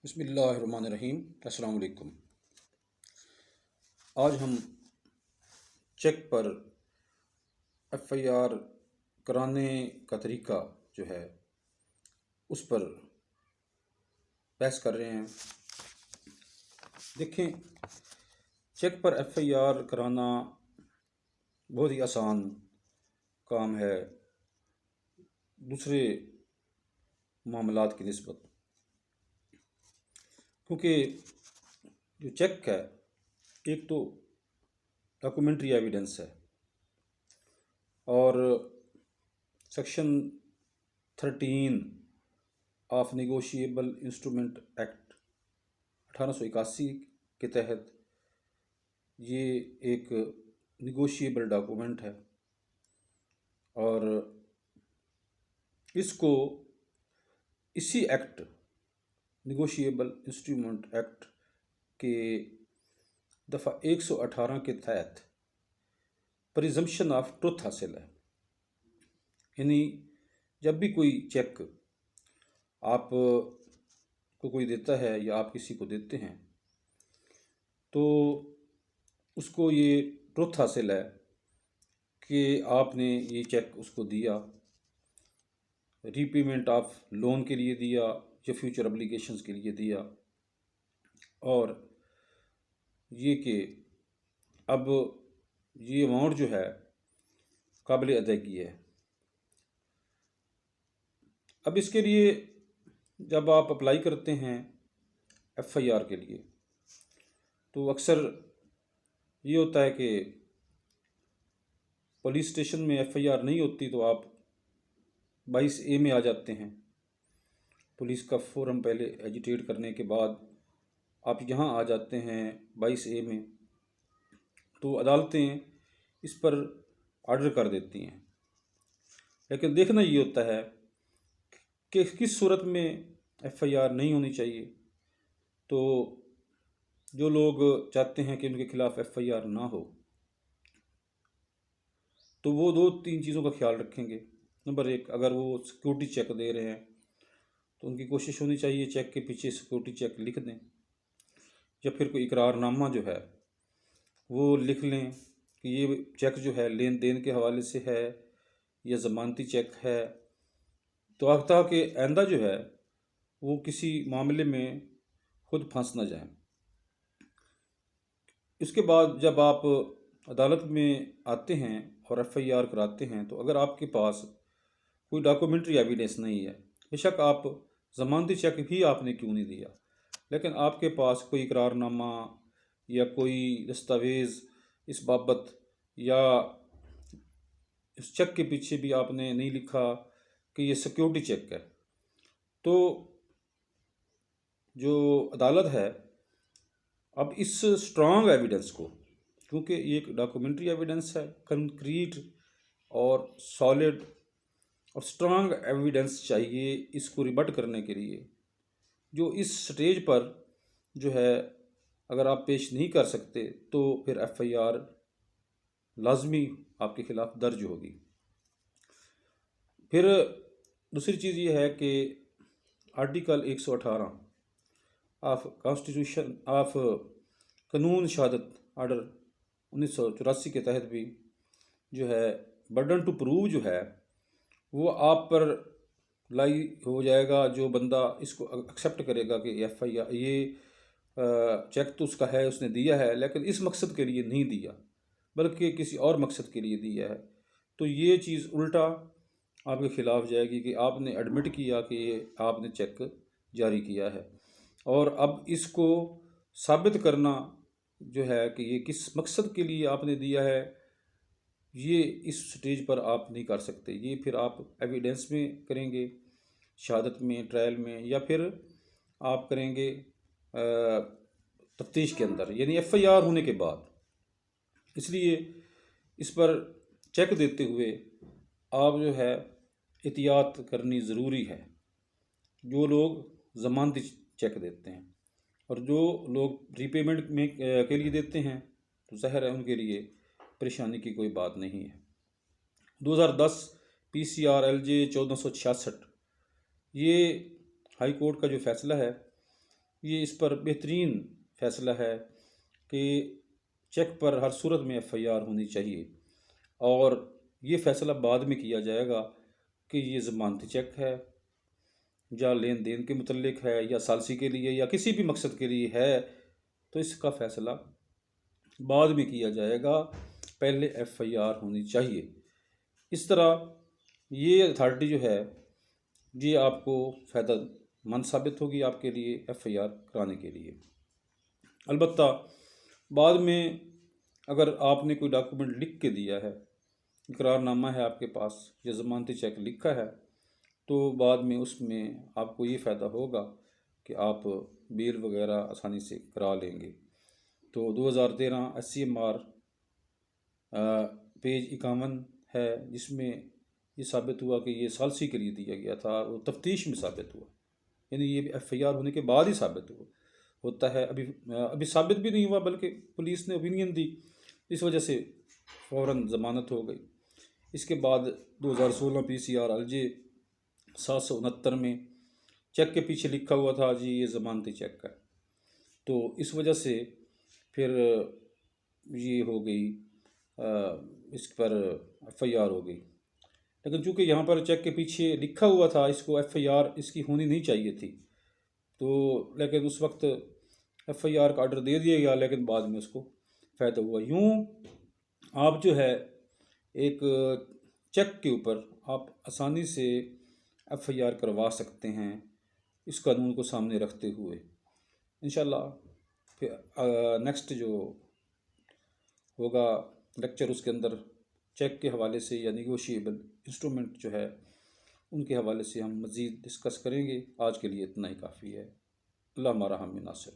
بسم اللہ الرحمن الرحیم۔ السلام علیکم۔ آج ہم چیک پر ایف آئی آر کرانے کا طریقہ جو ہے اس پر بحث کر رہے ہیں۔ دیکھیں، چیک پر ایف آئی آر کرانا بہت ہی آسان کام ہے دوسرے معاملات کی نسبت، کیونکہ جو چیک ہے ایک تو ڈاکومنٹری ایویڈنس ہے، اور section 13 of negotiable instrument act 1881 کے تحت یہ ایک نیگوشیبل ڈاکومنٹ ہے، اور اس کو اسی ایکٹ نیگوشیبل انسٹرومنٹ ایکٹ کے دفعہ 118 کے تحت پریزمپشن آف ٹروتھ حاصل ہے۔ یعنی جب بھی کوئی چیک آپ کو کوئی دیتا ہے یا آپ کسی کو دیتے ہیں تو اس کو یہ ٹروتھ حاصل ہے کہ آپ نے یہ چیک اس کو دیا، ری پیمنٹ آف لون کے لیے دیا یا فیوچر ابلیگیشنز کے لیے دیا، اور یہ کہ اب یہ اماؤنٹ جو ہے قابل ادائیگی ہے۔ اب اس کے لیے جب آپ اپلائی کرتے ہیں ایف آئی آر کے لیے تو اکثر یہ ہوتا ہے کہ پولیس اسٹیشن میں ایف آئی آر نہیں ہوتی تو آپ 22A میں آ جاتے ہیں۔ پولیس کا فورم پہلے ایجیٹیٹ کرنے کے بعد آپ یہاں آ جاتے ہیں 22A میں، تو عدالتیں اس پر آرڈر کر دیتی ہیں۔ لیکن دیکھنا یہ ہوتا ہے کہ کس صورت میں ایف آئی آر نہیں ہونی چاہیے۔ تو جو لوگ چاہتے ہیں کہ ان کے خلاف ایف آئی آر نہ ہو تو وہ 2-3 چیزوں کا خیال رکھیں گے۔ نمبر 1، اگر وہ سیکورٹی چیک دے رہے ہیں تو ان کی کوشش ہونی چاہیے چیک کے پیچھے سیکورٹی چیک لکھ دیں، یا پھر کوئی اقرار نامہ جو ہے وہ لکھ لیں کہ یہ چیک جو ہے لین دین کے حوالے سے ہے یا ضمانتی چیک ہے، تو تاکہ آئندہ جو ہے وہ کسی معاملے میں خود پھنس نہ جائیں۔ اس کے بعد جب آپ عدالت میں آتے ہیں اور ایف آئی آر کراتے ہیں تو اگر آپ کے پاس کوئی ڈاکومنٹری ایویڈنس نہیں ہے، بے شک آپ ضمانتی چیک بھی آپ نے کیوں نہیں دیا، لیکن آپ کے پاس کوئی اقرار نامہ یا کوئی دستاویز اس بابت، یا اس چیک کے پیچھے بھی آپ نے نہیں لکھا کہ یہ سیکورٹی چیک ہے، تو جو عدالت ہے اب اس اسٹرانگ ایویڈنس کو، کیونکہ یہ ایک ڈاکومنٹری ایویڈنس ہے، کنکریٹ اور سالڈ اور اسٹرانگ ایویڈنس چاہیے اس کو ریبٹ کرنے کے لیے، جو اس سٹیج پر جو ہے اگر آپ پیش نہیں کر سکتے تو پھر ایف آئی آر لازمی آپ کے خلاف درج ہوگی۔ پھر دوسری چیز یہ ہے کہ آرٹیکل 118 آف کانسٹیٹیوشن آف قانون شہادت آرڈر 1984 کے تحت بھی جو ہے برڈن ٹو پروو جو ہے وہ آپ پر لائی ہو جائے گا۔ جو بندہ اس کو ایکسیپٹ کرے گا کہ ایف آئی آر یہ چیک تو اس کا ہے، اس نے دیا ہے، لیکن اس مقصد کے لیے نہیں دیا بلکہ کسی اور مقصد کے لیے دیا ہے، تو یہ چیز الٹا آپ کے خلاف جائے گی کہ آپ نے ایڈمٹ کیا کہ یہ آپ نے چیک جاری کیا ہے، اور اب اس کو ثابت کرنا جو ہے کہ یہ کس مقصد کے لیے آپ نے دیا ہے، یہ اس سٹیج پر آپ نہیں کر سکتے۔ یہ پھر آپ ایویڈنس میں کریں گے، شہادت میں، ٹرائل میں، یا پھر آپ کریں گے تفتیش کے اندر، یعنی ایف آئی آر ہونے کے بعد۔ اس لیے اس پر چیک دیتے ہوئے آپ جو ہے احتیاط کرنی ضروری ہے، جو لوگ ضمانتی چیک دیتے ہیں، اور جو لوگ ری پیمنٹ میں کے لیے دیتے ہیں تو ظاہر ہے ان کے لیے پریشانی کی کوئی بات نہیں ہے۔ 2010 PCRLJ 1466 یہ ہائی کورٹ کا جو فیصلہ ہے یہ اس پر بہترین فیصلہ ہے کہ چیک پر ہر صورت میں ایف آئی آر ہونی چاہیے، اور یہ فیصلہ بعد میں کیا جائے گا کہ یہ ضمانتی چیک ہے یا لین دین کے متعلق ہے یا ثالثی کے لیے یا کسی بھی مقصد کے لیے ہے، تو اس کا فیصلہ بعد میں کیا جائے گا، پہلے ایف آئی آر ہونی چاہیے۔ اس طرح یہ اتھارٹی جو ہے یہ آپ کو فائدہ مند ثابت ہوگی آپ کے لیے ایف آئی آر کرانے کے لیے۔ البتہ بعد میں اگر آپ نے کوئی ڈاکومنٹ لکھ کے دیا ہے، اقرار نامہ ہے آپ کے پاس یا ضمانتی چیک لکھا ہے، تو بعد میں اس میں آپ کو یہ فائدہ ہوگا کہ آپ بیل وغیرہ آسانی سے کرا لیں گے۔ تو 2013 SCMR پیج 51 ہے، جس میں یہ ثابت ہوا کہ یہ ثالثی کے لیے دیا گیا تھا، وہ تفتیش میں ثابت ہوا، یعنی یہ ایف آئی آر ہونے کے بعد ہی ثابت ہوتا ہے، ابھی ثابت بھی نہیں ہوا، بلکہ پولیس نے اوپینین دی، اس وجہ سے فوراً ضمانت ہو گئی۔ اس کے بعد 2016 PCR LJ 769 میں چیک کے پیچھے لکھا ہوا تھا جی یہ ضمانتی چیک ہے، تو اس وجہ سے پھر یہ ہو گئی، اس پر ایف آئی آر ہو گئی۔ لیکن چونکہ یہاں پر چیک کے پیچھے لکھا ہوا تھا، اس کو ایف آئی آر اس کی ہونی نہیں چاہیے تھی، تو لیکن اس وقت ایف آئی آر کا آرڈر دے دیا گیا، لیکن بعد میں اس کو فائدہ ہوا۔ یوں آپ جو ہے ایک چیک کے اوپر آپ آسانی سے ایف آئی آر کروا سکتے ہیں، اس قانون کو سامنے رکھتے ہوئے۔ انشاءاللہ پھر نیکسٹ جو ہوگا لیکچر، اس کے اندر چیک کے حوالے سے یا نیگوشیبل انسٹرومنٹ جو ہے ان کے حوالے سے ہم مزید ڈسکس کریں گے۔ آج کے لیے اتنا ہی کافی ہے۔ اللہ ہمارا حامی ناصر۔